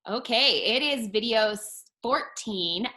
Okay, it is video 14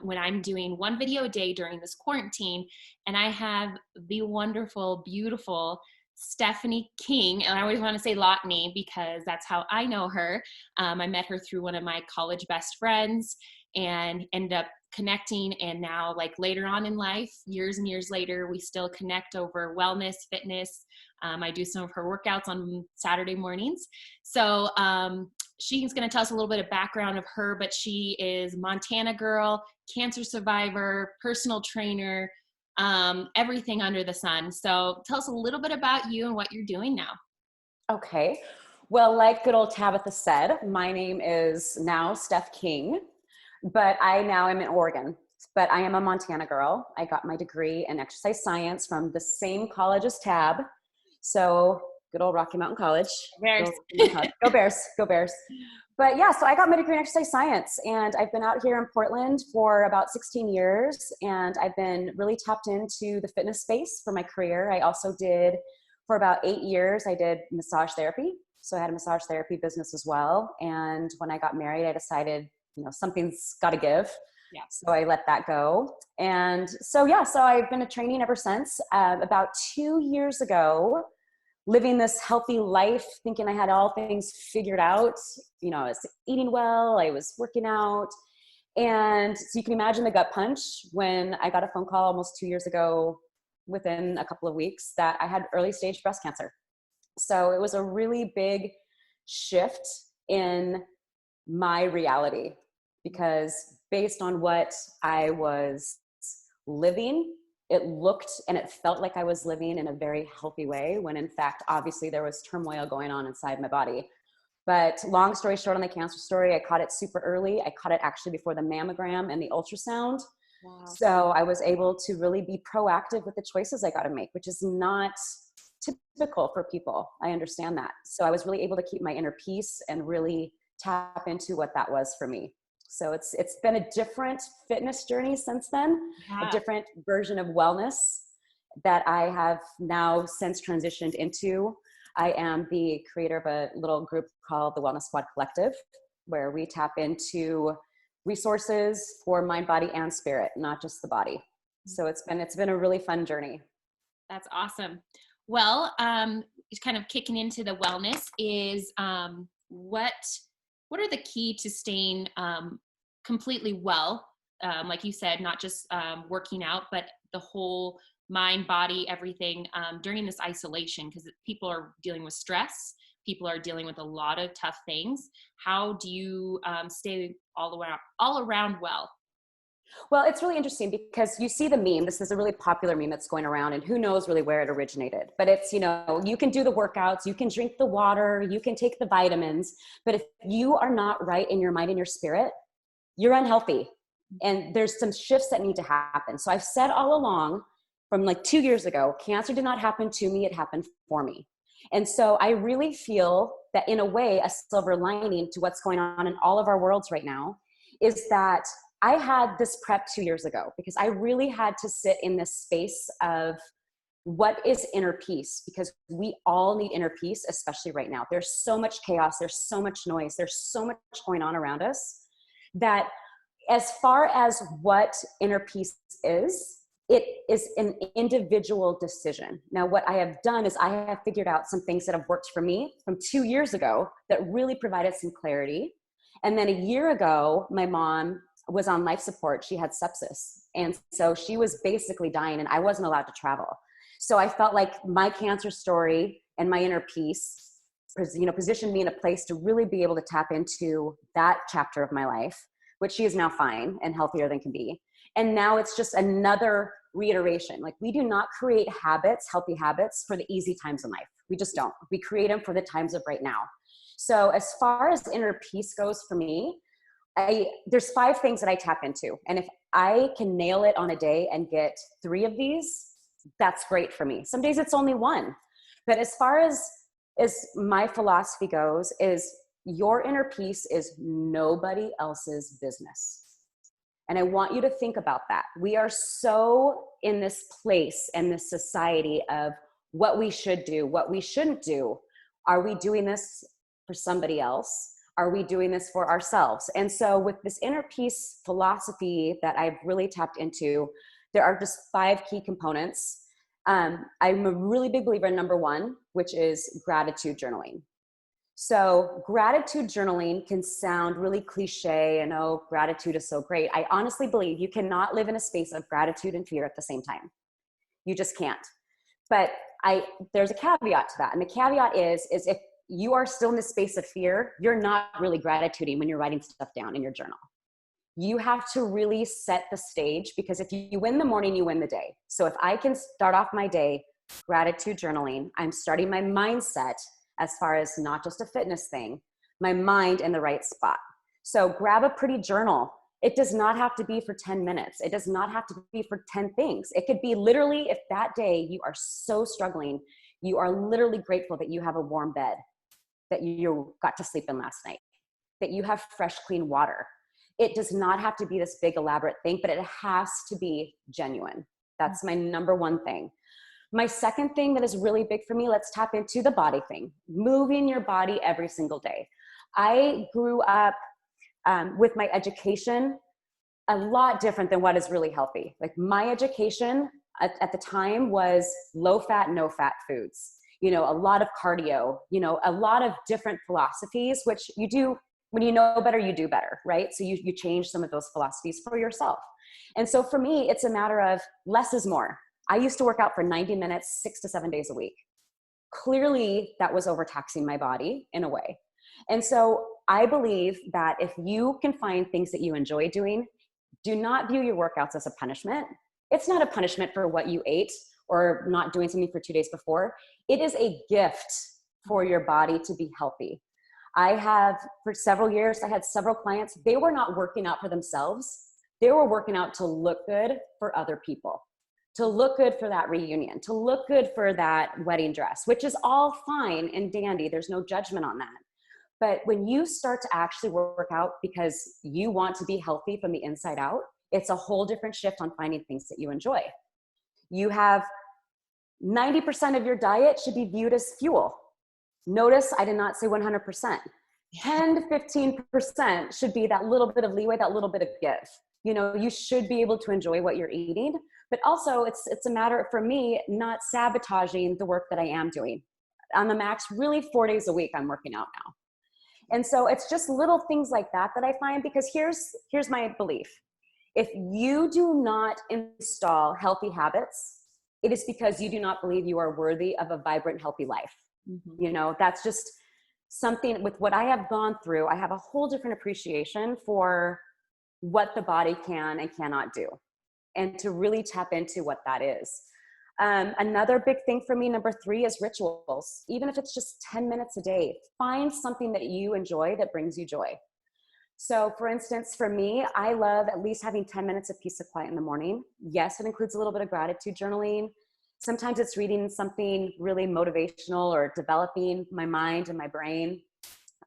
when I'm doing one video a day during this quarantine, and I have the wonderful, beautiful Stephanie King, and I always want to say Lotney because that's how I know her. I met her through one of my college best friends and ended up connecting, and now like later on in life, years and years later, we still connect over wellness, fitness. I do some of her workouts on Saturday mornings. So she's going to tell us a little bit of background of her, but she is Montana girl, cancer survivor, personal trainer, everything under the sun. So tell us a little bit about you and what you're doing now. Okay. Well, like good old Tabitha said, my name is now Steph King, but I now am in Oregon. But I am a Montana girl. I got my degree in exercise science from the same college as Tab. So good old Rocky Mountain College. Bears. Go Bears. Go Bears. But yeah, so I got my degree in exercise science, and I've been out here in Portland for about 16 years, and I've been really tapped into the fitness space for my career. I also did, for about 8 years, I did massage therapy. So I had a massage therapy business as well. And when I got married, I decided, something's got to give. Yeah. So I let that go. And so, yeah, so I've been a training ever since. About 2 years ago, living this healthy life, thinking I had all things figured out. I was eating well, I was working out. And so you can imagine the gut punch when I got a phone call almost 2 years ago, within a couple of weeks, that I had early stage breast cancer. So it was a really big shift in my reality, because based on what I was living, it looked and it felt like I was living in a very healthy way, when in fact, obviously there was turmoil going on inside my body. But long story short on the cancer story, I caught it super early. I caught it actually before the mammogram and the ultrasound. Wow. So I was able to really be proactive with the choices I got to make, which is not typical for people. I understand that. So I was really able to keep my inner peace and really tap into what that was for me. So it's been a different fitness journey since then, Yeah. a different version of wellness that I have now since transitioned into. I am the creator of a little group called the Wellness Squad Collective, where we tap into resources for mind, body, and spirit, not just the body. So it's been a really fun journey. That's awesome. Well, kind of kicking into the wellness is what are the key to staying completely well? Like you said, not just working out, but the whole mind, body, everything during this isolation, because people are dealing with stress. People are dealing with a lot of tough things. How do you stay all around well? Well, it's really interesting because you see the meme. This is a really popular meme that's going around, and who knows really where it originated. But it's, you can do the workouts, you can drink the water, you can take the vitamins. But if you are not right in your mind and your spirit, you're unhealthy. And there's some shifts that need to happen. So I've said all along, from like 2 years ago, cancer did not happen to me, it happened for me. And so I really feel that in a way, a silver lining to what's going on in all of our worlds right now is that I had this prep 2 years ago, because I really had to sit in this space of what is inner peace, because we all need inner peace, especially right now. There's so much chaos, there's so much noise, there's so much going on around us, that as far as what inner peace is, it is an individual decision. Now, what I have done is I have figured out some things that have worked for me from 2 years ago that really provided some clarity. And then a year ago, my mom was on life support. She had sepsis. And so she was basically dying, and I wasn't allowed to travel. So I felt like my cancer story and my inner peace, positioned me in a place to really be able to tap into that chapter of my life, which she is now fine and healthier than can be. And now it's just another reiteration. Like, we do not create habits, healthy habits, for the easy times in life. We just don't. We create them for the times of right now. So as far as inner peace goes for me, there's 5 things that I tap into. And if I can nail it on a day and get 3 of these, that's great for me. Some days it's only 1. But as far as my philosophy goes, is your inner peace is nobody else's business. And I want you to think about that. We are so in this place and this society of what we should do, what we shouldn't do. Are we doing this for somebody else? Are we doing this for ourselves? And so with this inner peace philosophy that I've really tapped into, there are just 5 key components. I'm a really big believer in number 1, which is gratitude journaling. So gratitude journaling can sound really cliche and, oh, gratitude is so great. I honestly believe you cannot live in a space of gratitude and fear at the same time. You just can't. But there's a caveat to that. And the caveat is if you are still in the space of fear, you're not really gratituding when you're writing stuff down in your journal. You have to really set the stage, because if you win the morning, you win the day. So if I can start off my day gratitude journaling, I'm starting my mindset, as far as not just a fitness thing, my mind in the right spot. So grab a pretty journal. It does not have to be for 10 minutes. It does not have to be for 10 things. It could be literally, if that day you are so struggling, you are literally grateful that you have a warm bed, that you got to sleep in last night, that you have fresh, clean water. It does not have to be this big elaborate thing, but it has to be genuine. That's my number 1 thing. My second thing that is really big for me, let's tap into the body thing. Moving your body every single day. I grew up with my education a lot different than what is really healthy. Like my education at the time was low fat, no fat foods. A lot of cardio, a lot of different philosophies, which you do, when you know better, you do better, right? So you change some of those philosophies for yourself. And so for me, it's a matter of less is more. I used to work out for 90 minutes, 6 to 7 days a week. Clearly, that was overtaxing my body in a way. And so I believe that if you can find things that you enjoy doing, do not view your workouts as a punishment. It's not a punishment for what you ate or not doing something for 2 days before. It is a gift for your body to be healthy. For several years, I had several clients, they were not working out for themselves. They were working out to look good for other people, to look good for that reunion, to look good for that wedding dress, which is all fine and dandy. There's no judgment on that. But when you start to actually work out because you want to be healthy from the inside out, it's a whole different shift on finding things that you enjoy. You have 90% of your diet should be viewed as fuel. Notice I did not say 100%. 10 to 15% should be that little bit of leeway, that little bit of give. You should be able to enjoy what you're eating, but also it's a matter, for me, not sabotaging the work that I am doing. On the max, really 4 days a week, I'm working out now. And so it's just little things like that I find, because here's my belief. If you do not install healthy habits, it is because you do not believe you are worthy of a vibrant, healthy life. Mm-hmm. That's just something. With what I have gone through, I have a whole different appreciation for what the body can and cannot do, and to really tap into what that is. Another big thing for me, number 3, is rituals. Even if it's just 10 minutes a day, find something that you enjoy that brings you joy. So for instance, for me, I love at least having 10 minutes of peace and quiet in the morning. Yes, it includes a little bit of gratitude journaling. Sometimes it's reading something really motivational or developing my mind and my brain.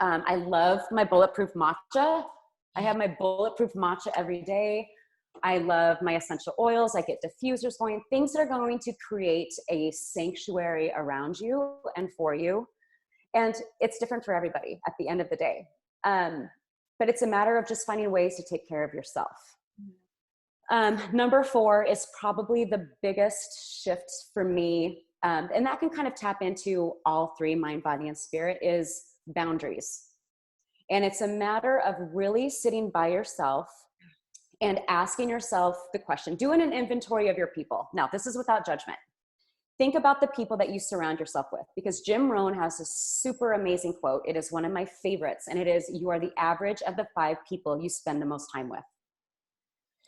I love my bulletproof matcha. I have my bulletproof matcha every day. I love my essential oils. I get diffusers going, things that are going to create a sanctuary around you and for you. And it's different for everybody at the end of the day. But it's a matter of just finding ways to take care of yourself. Number 4 is probably the biggest shift for me. And that can kind of tap into all 3, mind, body, and spirit, is boundaries. And it's a matter of really sitting by yourself and asking yourself the question, doing an inventory of your people. Now, this is without judgment. Think about the people that you surround yourself with, because Jim Rohn has a super amazing quote. It is one of my favorites, and it is, you are the average of the 5 people you spend the most time with.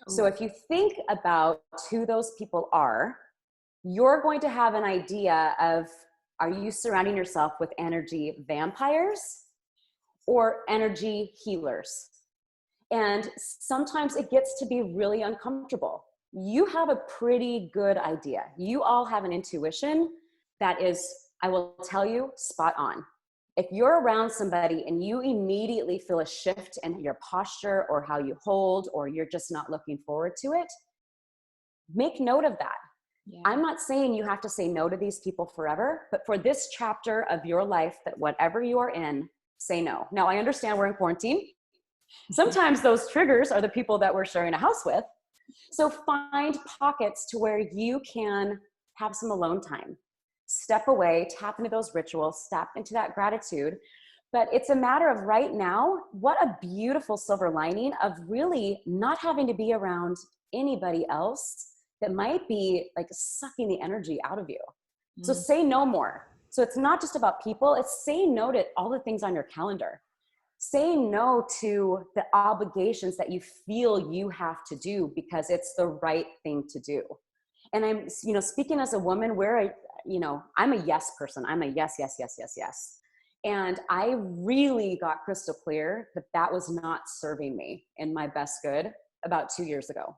So if you think about who those people are, you're going to have an idea of, are you surrounding yourself with energy vampires or energy healers? And sometimes it gets to be really uncomfortable. You have a pretty good idea. You all have an intuition that is, I will tell you, spot on. If you're around somebody and you immediately feel a shift in your posture or how you hold, or you're just not looking forward to it, make note of that. Yeah. I'm not saying you have to say no to these people forever, but for this chapter of your life, that whatever you are in, say no. Now, I understand we're in quarantine. Sometimes those triggers are the people that we're sharing a house with. So find pockets to where you can have some alone time. Step away, tap into those rituals, step into that gratitude. But it's a matter of right now, what a beautiful silver lining of really not having to be around anybody else that might be like sucking the energy out of you. So say no more. So it's not just about people, it's saying no to all the things on your calendar. Say no to the obligations that you feel you have to do because it's the right thing to do. And I'm, speaking as a woman where I'm a yes person. I'm a yes, yes, yes, yes, yes. And I really got crystal clear that that was not serving me in my best good about 2 years ago.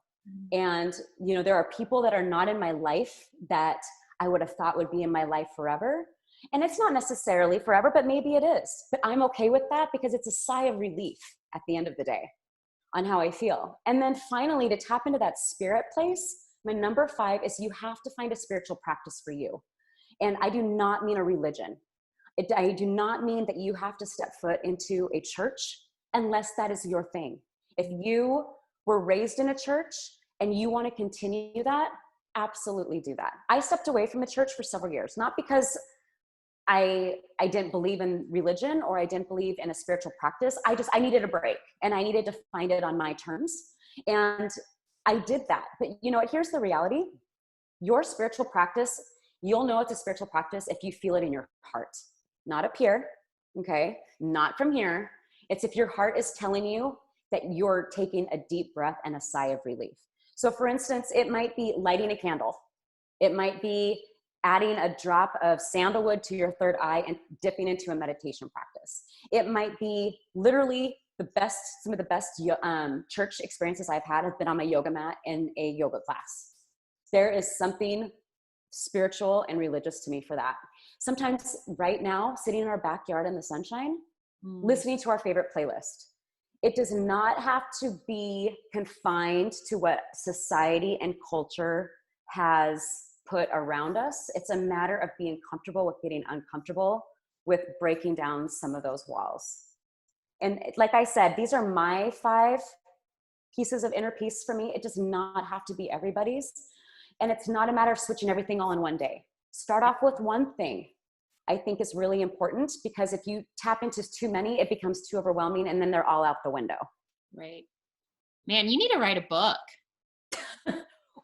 And, there are people that are not in my life that I would have thought would be in my life forever. And it's not necessarily forever, but maybe it is. But I'm okay with that because it's a sigh of relief at the end of the day on how I feel. And then finally, to tap into that spirit place, my number 5 is you have to find a spiritual practice for you. And I do not mean a religion. I do not mean that you have to step foot into a church unless that is your thing. If you were raised in a church and you want to continue that, absolutely do that. I stepped away from the church for several years, not because I didn't believe in religion or I didn't believe in a spiritual practice. I needed a break and I needed to find it on my terms. And I did that. But here's the reality. Your spiritual practice, you'll know it's a spiritual practice if you feel it in your heart, not up here. Okay. Not from here. It's if your heart is telling you that you're taking a deep breath and a sigh of relief. So for instance, it might be lighting a candle. It might be adding a drop of sandalwood to your third eye and dipping into a meditation practice. It might be literally some of the best church experiences I've had have been on my yoga mat in a yoga class. There is something spiritual and religious to me for that. Sometimes right now, sitting in our backyard in the sunshine, listening to our favorite playlist. It does not have to be confined to what society and culture has put around us. It's a matter of being comfortable with getting uncomfortable, with breaking down some of those walls. And like I said, these are my 5 pieces of inner peace for me. It does not have to be everybody's. And it's not a matter of switching everything all in one day. Start off with one thing. I think is really important because if you tap into too many, it becomes too overwhelming and then they're all out the window. Right. Man, you need to write a book.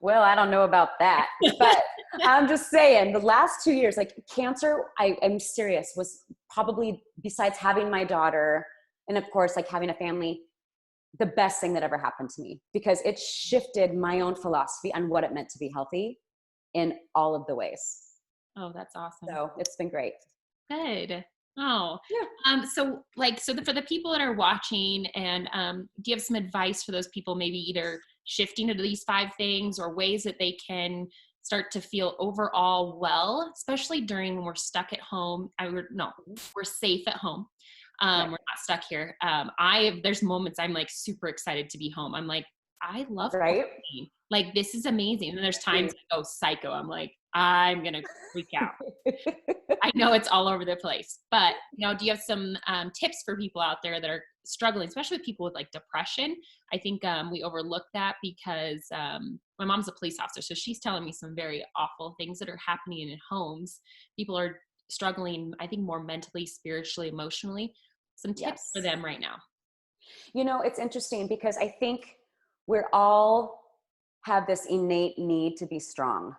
Well, I don't know about that, but I'm just saying the last 2 years, like cancer, I'm serious, was probably, besides having my daughter and of course, like having a family, the best thing that ever happened to me because it shifted my own philosophy on what it meant to be healthy in all of the ways. Oh, that's awesome. So it's been great. Good. Oh, yeah. So for the people that are watching and do you have some advice for those people, maybe either shifting to these 5 things or ways that they can start to feel overall well, especially during when we're stuck at home? We're safe at home. Right. We're not stuck here. There's moments I'm like super excited to be home. I'm like, I love right. quarantine. Like, this is amazing. And then there's times I go psycho. I'm like, I'm going to freak out. I know it's all over the place, but do you have some tips for people out there that are struggling, especially with people with like depression? I think we overlook that because my mom's a police officer. So she's telling me some very awful things that are happening in homes. People are struggling, I think, more mentally, spiritually, emotionally. Some tips for them right now. It's interesting because I think we're all have this innate need to be strong.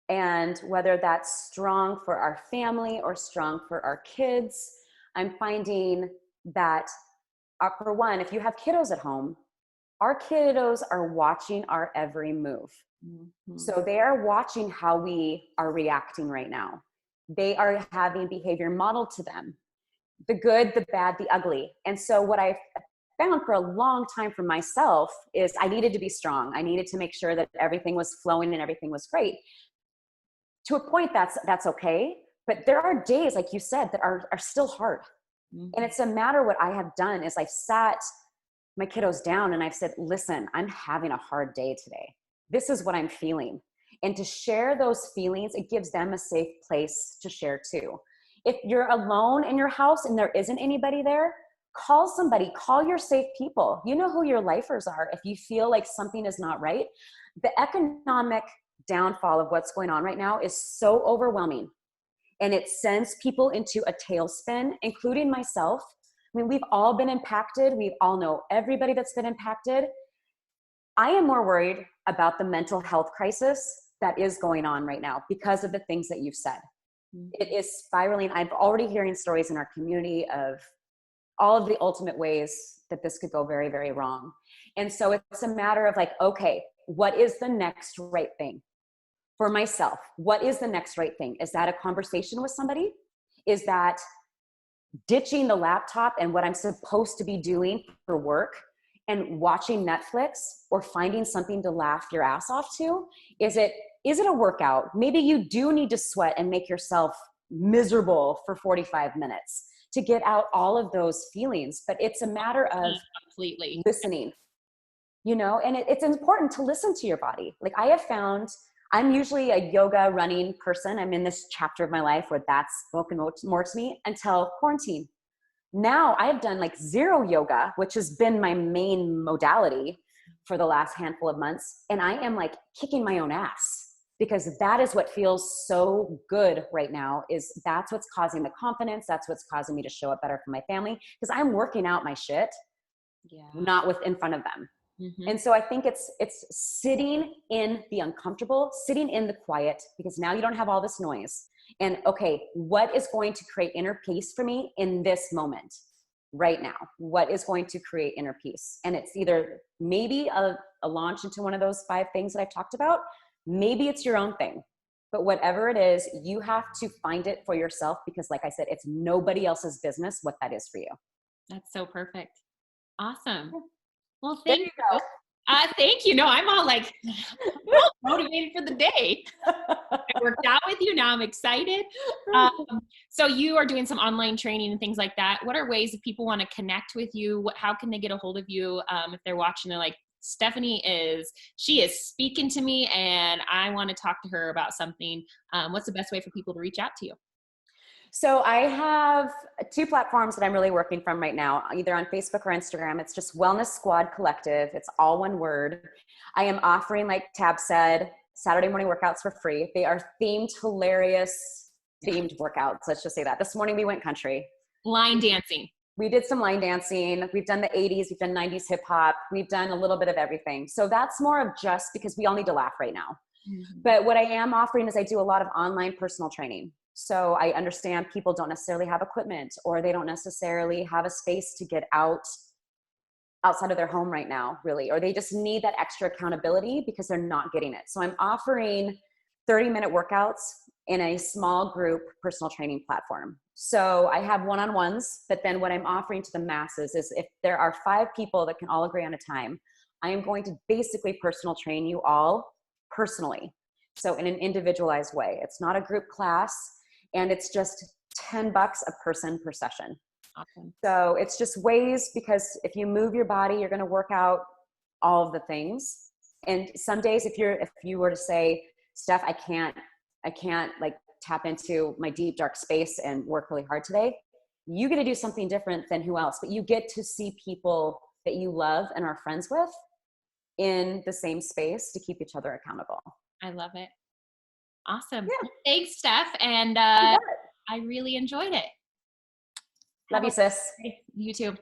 And whether that's strong for our family or strong for our kids, I'm finding that for one, if you have kiddos at home, our kiddos are watching our every move. Mm-hmm. So they are watching how we are reacting right now. They are having behavior modeled to them, the good, the bad, the ugly. And so what I found for a long time for myself is I needed to be strong. I needed to make sure that everything was flowing and everything was great. To a point, that's okay. But there are days, like you said, that are still hard. Mm-hmm. And it's a matter, what I have done is I've sat my kiddos down and I've said, listen, I'm having a hard day today. This is what I'm feeling. And to share those feelings, it gives them a safe place to share too. If you're alone in your house and there isn't anybody there, call somebody, call your safe people. You know who your lifers are. If you feel like something is not right, the economic downfall of what's going on right now is so overwhelming, and it sends people into a tailspin, including myself. I mean, we've all been impacted. We all know everybody that's been impacted. I am more worried about the mental health crisis that is going on right now because of the things that you've said. It is spiraling. I'm already hearing stories in our community of all of the ultimate ways that this could go very, very wrong. And so it's a matter of like, okay, what is the next right thing for myself? What is the next right thing? Is that a conversation with somebody? Is that ditching the laptop and what I'm supposed to be doing for work and watching Netflix or finding something to laugh your ass off to? Is it a workout? Maybe you do need to sweat and make yourself miserable for 45 minutes to get out all of those feelings. But it's a matter of completely listening, you know, and it's important to listen to your body. Like I have found, I'm usually a yoga running person. I'm in this chapter of my life where that's spoken more to me until quarantine. Now I've done like zero yoga, which has been my main modality for the last handful of months. And I am like kicking my own ass because that is what feels so good right now. Is that's what's causing the confidence. That's what's causing me to show up better for my family because I'm working out my shit, not in front of them. And so I think it's sitting in the uncomfortable, sitting in the quiet, because now you don't have all this noise. And okay, what is going to create inner peace for me in this moment right now? What is going to create inner peace? And it's either maybe a launch into one of those 5 things that I've talked about. Maybe it's your own thing, but whatever it is, you have to find it for yourself because like I said, it's nobody else's business what that is for you. That's so perfect. Awesome. Well, There thank you you. go. Thank you. No, I'm all like all motivated for the day. I worked out with you. Now I'm excited. So you are doing some online training and things like that. What are ways if people want to connect with you? How can they get a hold of you if they're watching? They're like, she is speaking to me and I want to talk to her about something. What's the best way for people to reach out to you? So I have 2 platforms that I'm really working from right now, either on Facebook or Instagram. It's just Wellness Squad Collective. It's all one word. I am offering, like Tab said, Saturday morning workouts for free. They are themed, hilarious themed workouts. Let's just say that. This morning we went country. Line dancing. We did some line dancing. We've done the 80s. We've done 90s hip hop. We've done a little bit of everything. So that's more of just because we all need to laugh right now. But what I am offering is I do a lot of online personal training. So I understand people don't necessarily have equipment or they don't necessarily have a space to get outside of their home right now, really, or they just need that extra accountability because they're not getting it. So I'm offering 30-minute workouts in a small group personal training platform. So I have one-on-ones, but then what I'm offering to the masses is if there are 5 people that can all agree on a time, I am going to basically personal train you all personally. So in an individualized way. It's not a group class. And it's just $10 a person per session. Awesome. So it's just ways, because if you move your body, you're going to work out all of the things. And some days, if you were to say, Steph, I can't like tap into my deep, dark space and work really hard today, you get to do something different than who else, but you get to see people that you love and are friends with in the same space to keep each other accountable. I love it. Awesome. Yeah. Thanks, Steph. And You got it. I really enjoyed it. Love you, sis. You too.